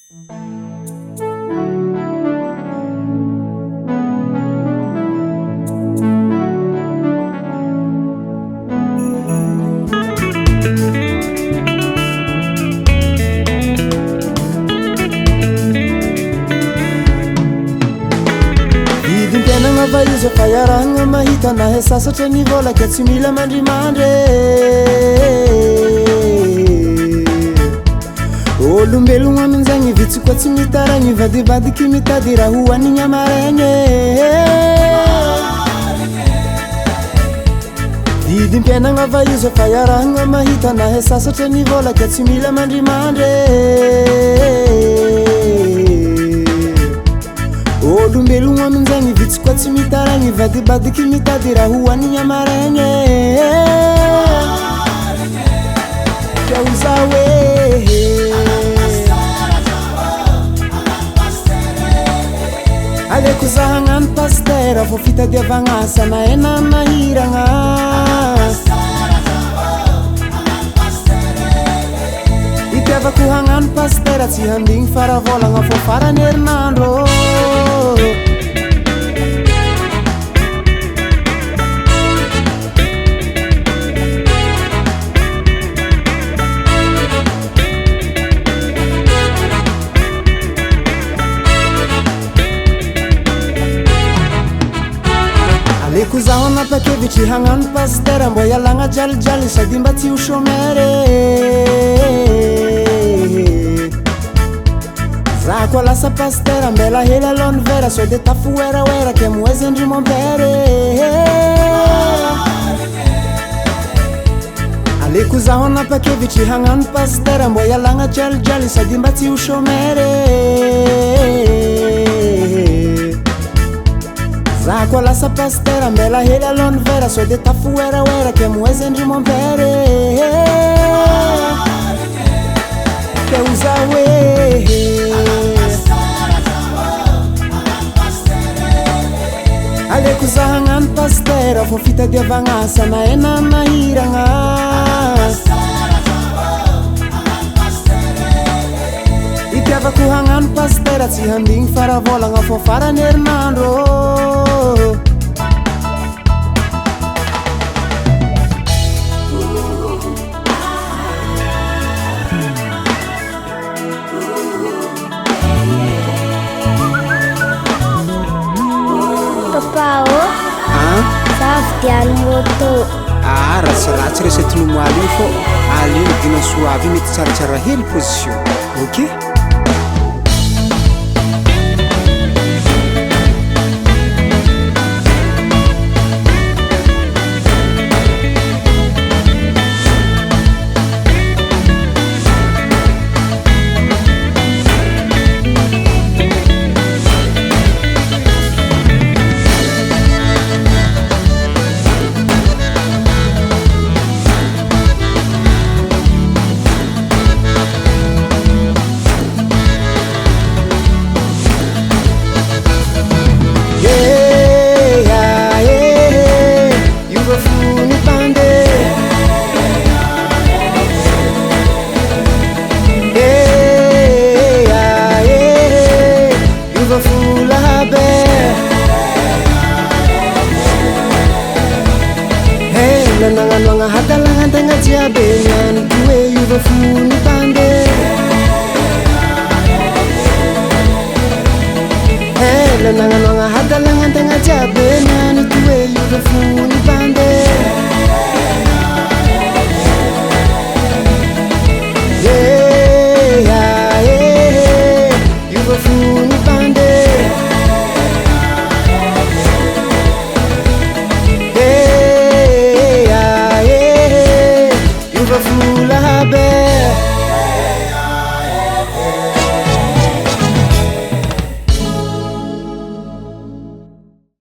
Izy fayaragna mahita nahe sasatra ny volaka tsy mila mandrimandry olombelogno amin'izagny vitsy koa tsy mitaragny vadivadiky mitady raha hoanigny amaregny vidim-piainagna va izy fayaragna mahita nahe sasatra ny volaka tsy mila mandrimandry olombelogno amin'izagny vitsy koa tsy mitaragny vadibadiky mitady raha hoanigny amaregny ka oza hoe aleko za hagnano pastera fô fitadiavagna asa na ena nahiragna itiavako hagnano pastera tsy handigny faravolagna fô farany herinandro aleko zaho anapakevitry hagnano pastera mbô ialagna jalijaly sady mba tsy ho chômere za koa lasa pastera mbela hely alôny vera so de tafoeraoera ke moezendry mombere aleko zaho anapakevitry hagnano pastera mbô ialagna jalijaly sady mba tsy ho chômere za koa lasa pastera mbela hely alôny vera so de tafoeraoera ke moezendry mombere ke oza hoe aleko za hagnano pastera fô fitadiavagna asa na ena nahiragna itiavako hagnano pastera tsy handigny faravolagna fô farany herinandro ratsiratsy resetinomoaly igny fô alelo dina soavy mety tsaratsara hely position ok nanagnagnana hadalagnan-tegna jiaby niany koe iova fony pande nanagnagnana hadalagnan-tegna jiaby niany koe iova fony pande iova fony pande Fula be